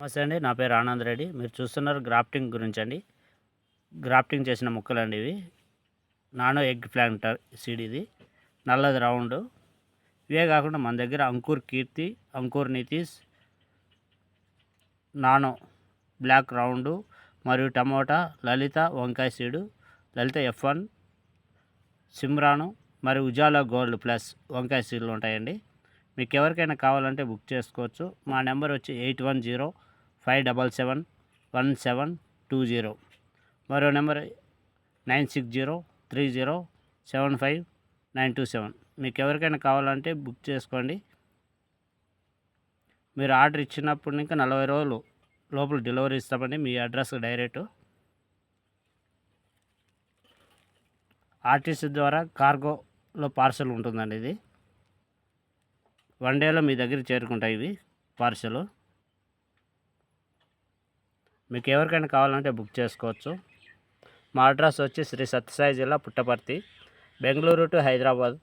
నమస్తే అండి. నా పేరు ఆనంద్ రెడ్డి. మీరు చూస్తున్నారు గ్రాఫ్టింగ్ గురించి అండి. గ్రాఫ్టింగ్ చేసిన మొక్కలండి ఇవి. నానో ఎగ్ ప్లాంటర్ సీడ్ ఇది. నల్లది రౌండ్. ఇవే కాకుండా మన దగ్గర Ankur Keerthi, Ankur Nitish, nano black round మరియు టమోటా, లలిత వంకాయ సీడు, లలిత F1, సిమ్రాను మరియు ఉజాలా గోల్డ్ ప్లస్ వంకాయ సీడ్లు ఉంటాయండి. మీకు ఎవరికైనా కావాలంటే బుక్ చేసుకోవచ్చు. మా నెంబర్ వచ్చి 8105771720. మరో నెంబర్ 9603075927. మీకు ఎవరికైనా కావాలంటే బుక్ చేసుకోండి. మీరు ఆర్డర్ ఇచ్చినప్పుడు ఇంకా 40 రోజులు లోపల డెలివరీ ఇస్తామండి. మీ అడ్రస్ డైరెక్ట్ ఆర్టీసీ ద్వారా కార్గోలో పార్సల్ ఉంటుందండి. ఇది 1 డేలో మీ దగ్గర చేరుకుంటాయి ఇవి పార్సల్. మీకు ఎవరికైనా కావాలంటే బుక్ చేసుకోవచ్చు. మా అడ్రస్ వచ్చి శ్రీ సత్యసాయి జిల్లా పుట్టపర్తి, బెంగళూరు టు హైదరాబాద్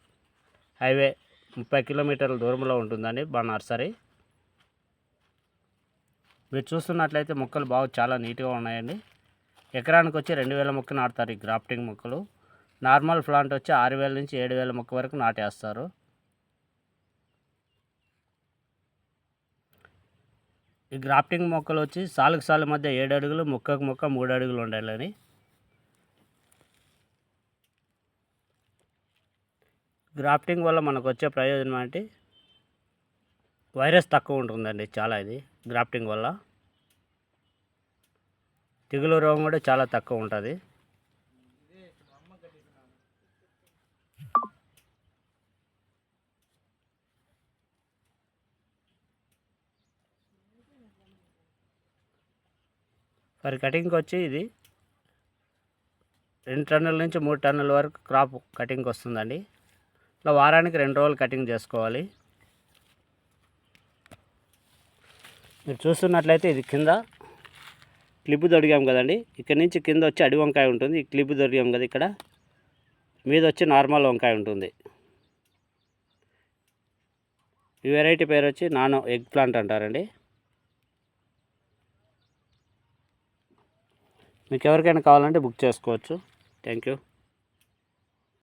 హైవే 30 కిలోమీటర్ల దూరంలో ఉంటుందండి మా నర్సరీ. మీరు చూస్తున్నట్లయితే మొక్కలు చాలా నీట్గా ఉన్నాయండి. ఎకరానికి వచ్చి 2000 మొక్కలు నాటుతారు ఈ గ్రాఫ్టింగ్ మొక్కలు. నార్మల్ ప్లాంట్ వచ్చి 6000 నుంచి 7000 మొక్క వరకు నాటేస్తారు. ఈ గ్రాఫ్టింగ్ మొక్కలు వచ్చి సాలుకు సాలు మధ్య 7 అడుగులు, మొక్కకు మొక్క 3 అడుగులు ఉండాలని. గ్రాఫ్టింగ్ వల్ల మనకు వచ్చే ప్రయోజనం అంటే వైరస్ తక్కువ ఉంటుందండి. చాలా ఇది గ్రాఫ్టింగ్ వల్ల తెగులు రోగం కూడా చాలా తక్కువ ఉంటుంది. మరి కటింగ్కి వచ్చి ఇది 2 టన్నుల నుంచి 3 టన్నుల వరకు క్రాప్ కటింగ్కి వస్తుందండి. ఇలా వారానికి 2 రోజులు కటింగ్ చేసుకోవాలి. మీరు చూస్తున్నట్లయితే ఇది కింద క్లిప్ దొరికాం కదండి. ఇక్కడ నుంచి కింద వచ్చి అడి వంకాయ ఉంటుంది. ఈ క్లిప్ దొరికాం కదా, ఇక్కడ మీద వచ్చి నార్మల్ వంకాయ ఉంటుంది. ఈ వెరైటీ పేరు వచ్చి నానో ఎగ్ ప్లాంట్ అంటారండి. మీకు ఎవరికైనా కావాలంటే బుక్ చేసుకోవచ్చు. Thank you.